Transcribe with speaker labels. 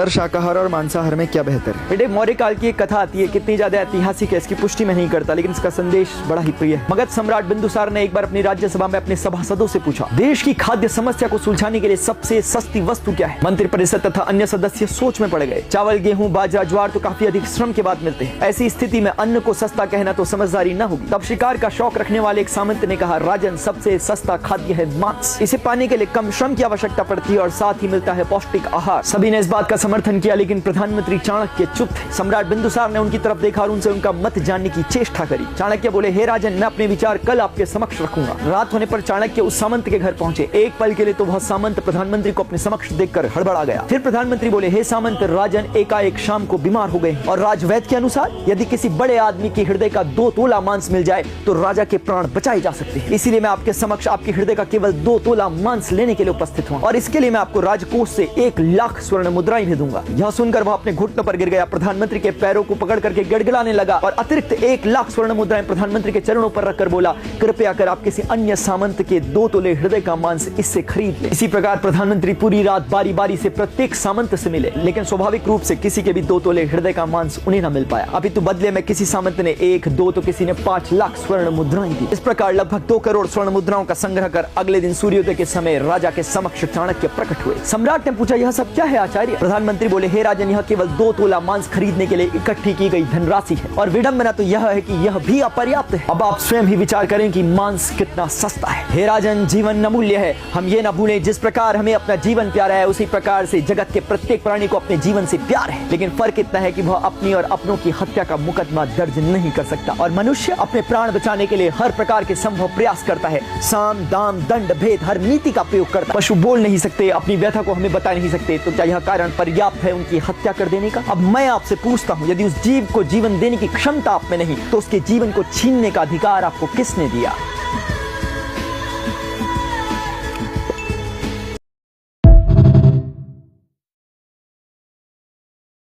Speaker 1: Sir, शाकाहार और मांसाहार में क्या बेहतर है?
Speaker 2: बेटे, मौर्य काल की एक कथा आती है, कितनी ज्यादा ऐतिहासिक है इसकी पुष्टि मैं नहीं करता, लेकिन इसका संदेश बड़ा ही प्रिय है। मगध सम्राट बिंदुसार ने एक बार अपनी राज्यसभा में अपने सभासदों से पूछा, देश की खाद्य समस्या को सुलझाने के लिए सबसे सस्ती वस्तु क्या है? मंत्रिपरिषद तथा अन्य सदस्य सोच में पड़ गए। चावल, गेहूं, बाजरा, ज्वार तो काफी अधिक श्रम के बाद मिलते हैं। ऐसी स्थिति में अन्न को सस्ता कहना तो समझदारी न होगी। तब शिकार का शौक रखने वाले एक सामंत ने कहा, राजन, सबसे सस्ता खाद्य है मांस। इसे पाने के लिए कम श्रम की आवश्यकता पड़ती है और साथ ही मिलता है पौष्टिक आहार। सभी ने इस बात का समर्थन किया, लेकिन प्रधानमंत्री चाणक्य चुप थे। सम्राट बिंदुसार ने उनकी तरफ देखा और उनसे उनका मत जानने की चेष्टा करी। चाणक्य बोले, हे राजन, मैं अपने विचार कल आपके समक्ष रखूंगा। रात होने पर चाणक्य उस सामंत के घर पहुंचे। एक पल के लिए तो वह सामंत प्रधानमंत्री को अपने समक्ष देखकर हड़बड़ा गया। फिर प्रधानमंत्री बोले, हे सामंत, राजन एकाएक शाम को बीमार हो गए और राजवैद्य के अनुसार यदि किसी बड़े आदमी के हृदय का 2 तोला मांस मिल जाए तो राजा के प्राण बचाए जा सकते हैं। इसीलिए मैं आपके समक्ष आपके हृदय का केवल 2 तोला मांस लेने के लिए उपस्थित हूँ और इसके लिए मैं आपको राजकोष से 1 लाख स्वर्ण मुद्राएं भी दूंगा। यह सुनकर वह अपने घुटनों पर गिर गया, प्रधानमंत्री के पैरों को पकड़ करके गिड़गिड़ाने लगा और अतिरिक्त 1 लाख स्वर्ण मुद्राएं प्रधानमंत्री के चरणों पर रखकर बोला, कृपया कर आप किसी अन्य सामंत के 2 तोले हृदय का मांस इससे खरीद ले। इसी प्रकार प्रधानमंत्री पूरी रात बारी बारी से प्रत्येक सामंत से मिले, लेकिन स्वाभाविक रूप से किसी के भी 2 तोले हृदय का मांस उन्हें न मिल पाया। अपितु बदले में किसी सामंत ने 1, 2 तो किसी ने 5 लाख स्वर्ण मुद्राएं दी। इस प्रकार लगभग 2 करोड़ स्वर्ण मुद्राओं का संग्रह कर अगले दिन सूर्योदय के समय राजा के समक्ष चाणक्य प्रकट हुए। सम्राट ने पूछा, यह सब क्या है आचार्य? प्रधानमंत्री बोले, हे राजन, यह केवल 2 तोला मांस खरीदने के लिए इकट्ठी की गई धनराशि है और विडंबना तो यह है कि यह भी अपर्याप्त है। अब आप स्वयं ही विचार करें कि मांस कितना सस्ता है। हे राजन, जीवन अमूल्य है। हम ये न भूलें, जिस प्रकार हमें अपना जीवन प्यारा है उसी प्रकार से जगत के प्रत्येक प्राणी को अपने जीवन से प्यार है। लेकिन फर्क इतना है कि वह अपनी और अपनों की हत्या का मुकदमा दर्ज नहीं कर सकता और मनुष्य अपने प्राण बचाने के लिए हर प्रकार के संभव प्रयास करता है। साम, दाम, दंड, भेद, हर नीति का प्रयोग करता है। पशु बोल नहीं सकते, अपनी व्यथा को हमें बता नहीं सकते, तो क्या यह कारण पर्याप्त है उनकी हत्या कर देने का? अब मैं आपसे पूछता हूं, यदि उस जीव को जीवन देने की क्षमता आप में नहीं तो उसके जीवन को छीनने का अधिकार आपको किसने दिया?